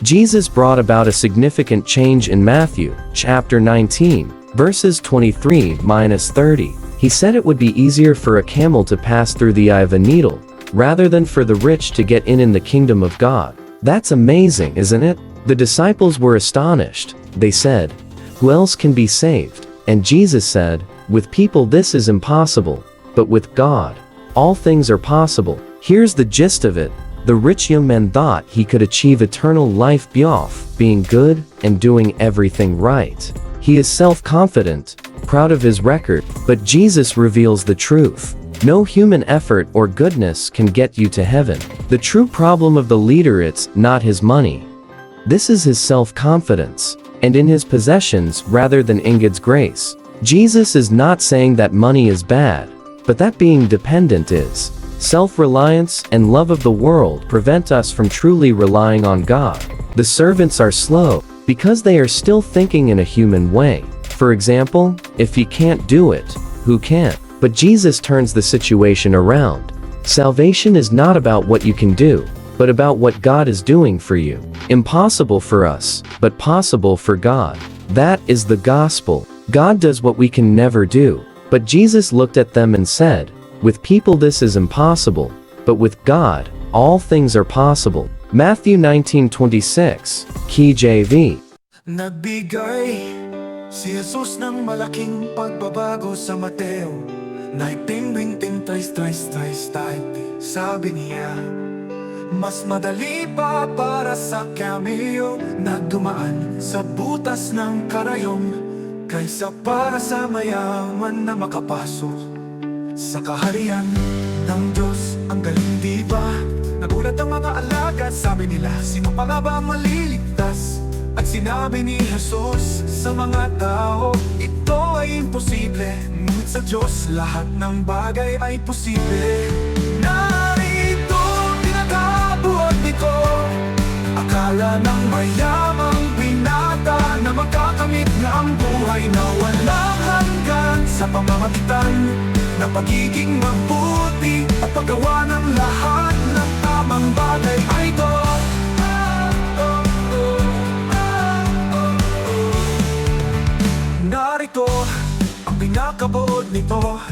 Jesus brought about a significant change in Matthew, chapter 19, verses 23-30. He said it would be easier for a camel to pass through the eye of a needle, rather than for the rich to get in the kingdom of God. That's amazing, isn't it? The disciples were astonished. They said, "Who else can be saved?" And Jesus said, "With people this is impossible, but with God, all things are possible." Here's the gist of it. The rich young man thought he could achieve eternal life by being good and doing everything right. He is self-confident, proud of his record, but Jesus reveals the truth. No human effort or goodness can get you to heaven. The true problem of the leader is not his money. This is his self-confidence, and in his possessions rather than in God's grace. Jesus is not saying that money is bad, but that being dependent is. Self-reliance and love of the world prevent us from truly relying on God. The servants are slow, because they are still thinking in a human way. For example, if you can't do it, who can? But Jesus turns the situation around. Salvation is not about what you can do, but about what God is doing for you. Impossible for us, but possible for God. That is the gospel. God does what we can never do. But Jesus looked at them and said, "With people this is impossible, but with God, all things are possible." Matthew 19:26, KJV. Nagbigay si Jesus ng malaking pagbabago sa Mateo 19:23. Sabi niya, mas madali pa para sa kamilyo na dumaan sa butas ng karayom kaysa para sa mayaman na makapasok sa kaharian ng Diyos. Ang galing, di ba? Nagulat ang mga alagad, sabi nila, sino pa nga ba maliligtas? At sinabi ni Jesus sa mga tao, ito ay imposible, ngunit sa Diyos lahat ng bagay ay posible. Narito, pinaghabuhat nito, akala ng mayamang binata na magkakamit na ang buhay na walang hanggan sa pamamagitan na pagiging mabuti at paggawa ng lahat ng tamang bagay ay ito. Narito ang pinakabuod nito,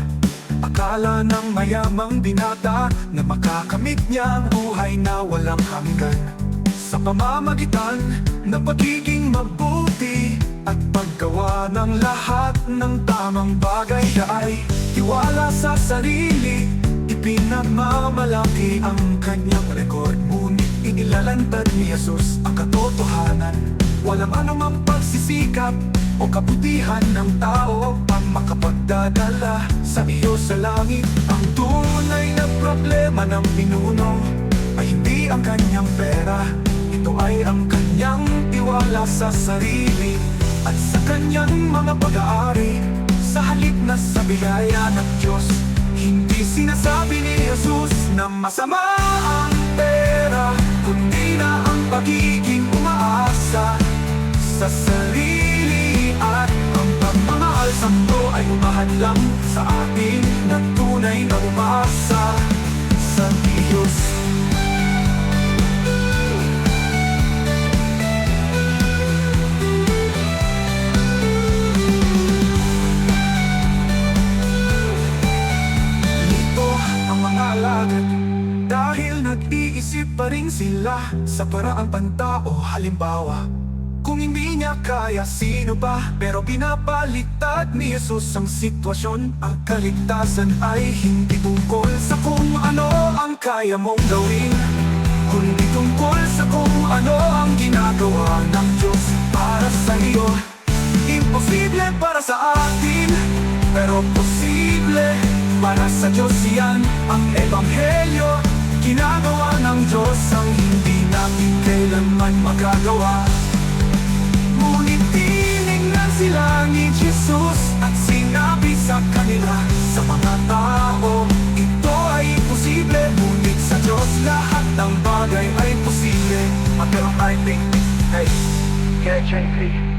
akala ng mayamang binata na makakamit niya ang buhay na walang hanggan sa pamamagitan ng pagiging mabuti at paggawa ng lahat ng tamang bagay na ay tiwala sa sarili. Ipinagmamalaki ang kanyang rekord, ngunit inilalantad ni Jesus ang katotohanan. Walang anumang pagsisikap o kabutihan ng tao ang makapagdadala sa iyo sa langit. Ang tunay na problema ng pinuno ay hindi ang kanyang pera, ito ay ang kanyang tiwala sa sarili at sa kanyang mga pag-aari. Sa halip na sa biyaya ng Diyos, hindi sinasabi ni Jesus na masama ang pera, kundi na ang pagiging umaasa sa sarili at ang pagmamahal sa mundo ay umahadlang sa atin na tunay na umaasa sa Diyos. Dahil nag-iisip pa rin sila sa paraang pantao. Halimbawa, kung hindi niya kaya, sino ba? Pero pinapaliktad ni Jesus ang sitwasyon. Ang kaligtasan ay hindi tungkol sa kung ano ang kaya mong gawin, kundi tungkol sa kung ano ang ginagawa ng Diyos para sa iyo. Imposible para sa atin, pero posible para sa Diyos yan. Ang Ebanghelyo, ginagawa ng Diyos ang hindi natin kailanman magagawa. Ngunit tinignan sila ni Jesus at sinabi sa kanila, sa mga tao, ito ay imposible, ngunit sa Diyos lahat ng bagay ay posible. Mateo 19:8, KJV.